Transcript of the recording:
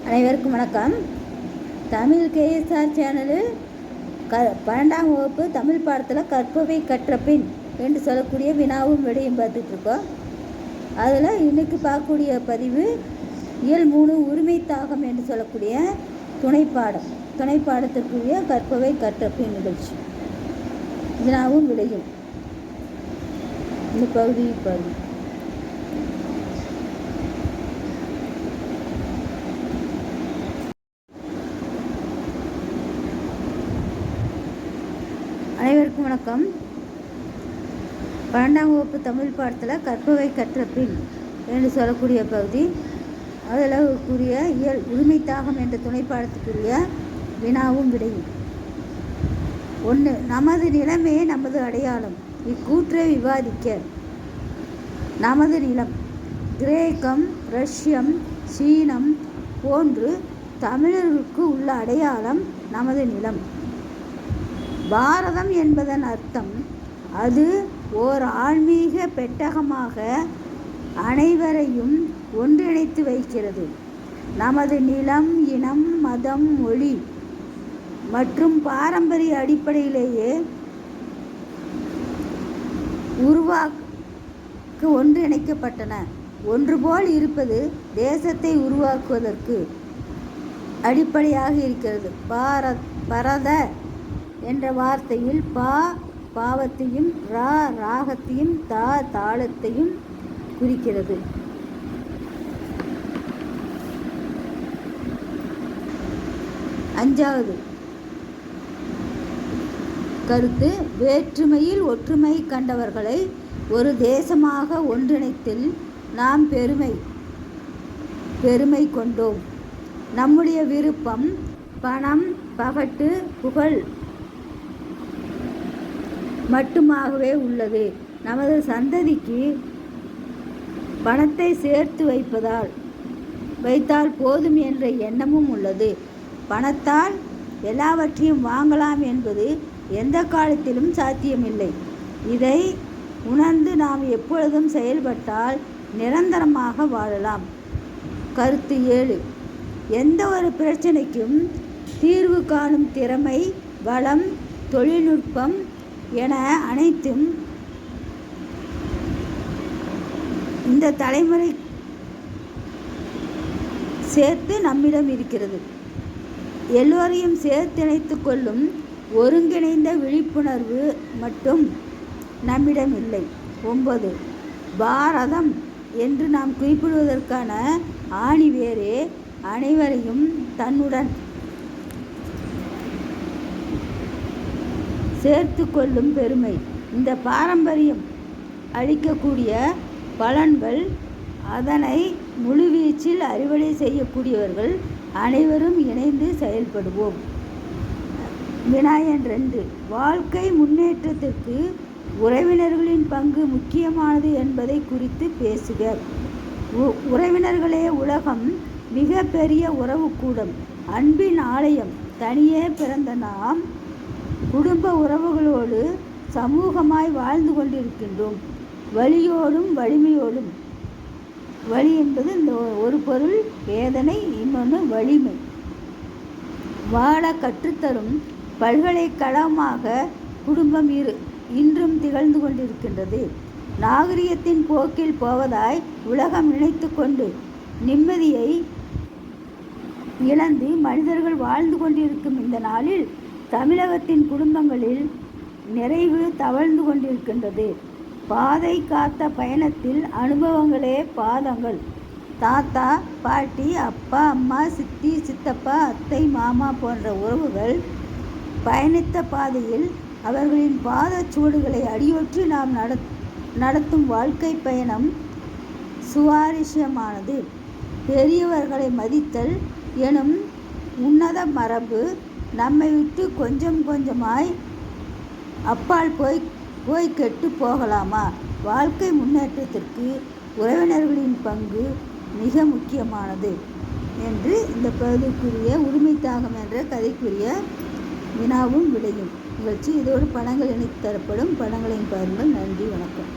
அனைவருக்கும் வணக்கம். தமிழ் கேஎஸ்ஆர் சேனலில் 12ஆம் வகுப்பு தமிழ் பாடத்தில் கற்பவை கற்ற பின் என்று சொல்லக்கூடிய வினாவும் விடையும் பார்த்துட்ருக்கோம். அதில் இன்றைக்கி பார்க்கக்கூடிய பதிவு இயல் 3 உரிமை தாகம் என்று சொல்லக்கூடிய துணைப்பாடத்திற்குரிய கற்பவை கற்ற பின் நிகழ்ச்சி வினாவும் விடையும் இந்த பகுதியை பாருங்கள். அனைவருக்கும் வணக்கம். 12ஆம் வகுப்பு தமிழ் பாடத்தில் கற்பவை கற்ற பின் என்று சொல்லக்கூடிய பகுதி, அதில் கூறிய இயல் உரிமை தாகம் என்ற துணைப்பாடத்துக்குரிய வினாவும் விடையும். 1. நமது நிலமே நமது அடையாளம். இக்கூற்றை விவாதிக்க. நமது நிலம் கிரேக்கம், ரஷ்யம், சீனம் போன்று தமிழர்களுக்கு உள்ள அடையாளம் நமது நிலம். பாரதம் என்பதன் அர்த்தம் அது ஓர் ஆன்மீக பெட்டகமாக அனைவரையும் ஒன்றிணைத்து வைக்கிறது. நமது நிலம், இனம், மதம், மொழி மற்றும் பாரம்பரிய அடிப்படையிலேயே ஒன்றிணைக்கப்பட்டன. ஒன்றுபோல் இருப்பது தேசத்தை உருவாக்குவதற்கு அடிப்படையாக இருக்கிறது. பரத என்ற வார்த்தையில் பாவத்தையும், ராகத்தையும், தாளத்தையும் குறிக்கிறது. அஞ்சாவது கருத்து, வேற்றுமையில் ஒற்றுமை கண்டவர்களை ஒரு தேசமாக ஒன்றிணைத்தில் நாம் பெருமை கொண்டோம். நம்முடைய விருப்பம் பணம், பகட்டு, புகழ் மட்டுமாகவே உள்ளது. நமது சந்ததிக்கு பணத்தை சேர்த்து வைத்தால் போதும் என்ற எண்ணமும் உள்ளது. பணத்தால் எல்லாவற்றையும் வாங்கலாம் என்பது எந்த காலத்திலும் சாத்தியமில்லை. இதை உணர்ந்து நாம் எப்பொழுதும் செயல்பட்டால் நிரந்தரமாக வாழலாம். கருத்து 7. எந்த ஒரு பிரச்சனைக்கும் தீர்வு காணும் திறமை, வளம், தொழில்நுட்பம் என அனைத்தும் இந்த தலைமுறை சேர்த்து நம்மிடம் இருக்கிறது. எல்லோரையும் சேர்த்திணைத்து கொள்ளும் ஒருங்கிணைந்த விழிப்புணர்வு மட்டும் நம்மிடம் இல்லை. 9. பாரதம் என்று நாம் குறிப்பிடுவதற்கான ஆணிவேரே அனைவரையும் தன்னுடன் சேர்த்து கொள்ளும் பெருமை. இந்த பாரம்பரியம் அளிக்கக்கூடிய பலன்கள், அதனை முழுவீச்சில் அறுவடை செய்யக்கூடியவர்கள் அனைவரும் இணைந்து செயல்படுவோம். வினாயன் 2. வாழ்க்கை முன்னேற்றத்திற்கு உறவினர்களின் பங்கு முக்கியமானது என்பதை குறித்து பேசுக. உறவினர்களே உலகம் மிக பெரிய உறவுக்கூடம், அன்பின் ஆலயம். தனியே பிறந்த நாம் குடும்ப உறவுகளோடு சமூகமாய் வாழ்ந்து கொண்டிருக்கின்றோம். வலியோடும் வலிமையோடும். வலி என்பது இந்த ஒரு பொருள், வேதனை இன்னொன்று வலிமை. வாழ கற்றுத்தரும் பல்கலைக்கழகமாக குடும்பம் இன்றும் திகழ்ந்து கொண்டிருக்கின்றது. நாகரிகத்தின் போக்கில் போவதாய் உலகம் நினைத்து கொண்டு நிம்மதியை இழந்து மனிதர்கள் வாழ்ந்து கொண்டிருக்கும் இந்த நாளில் தமிழகத்தின் குடும்பங்களில் நிறைவு தவழ்ந்து கொண்டிருக்கின்றது. பாதை காத்த பயணத்தில் அனுபவங்களே பாதங்கள். தாத்தா, பாட்டி, அப்பா, அம்மா, சித்தி, சித்தப்பா, அத்தை, மாமா போன்ற உறவுகள் பயணித்த பாதையில் அவர்களின் பாதச்சுவடுகளை அடியொற்றி நாம் நடத்தும் வாழ்க்கை பயணம் சுவாரஸ்யமானது. பெரியவர்களை மதித்தல் எனும் உன்னத மரபு நம்மை விட்டு கொஞ்சம் கொஞ்சமாய் அப்பால் போய் கெட்டு போகலாமா? வாழ்க்கை முன்னேற்றத்திற்கு உறவினர்களின் பங்கு மிக முக்கியமானது என்று இந்த பகுதிக்குரிய உரிமை தாகம் என்ற கதைக்குரிய வினாவும் விடையும் நிகழ்ச்சி. இதோடு படங்கள் இணைத்து தரப்படும். படங்களையும் பாருங்கள். நன்றி, வணக்கம்.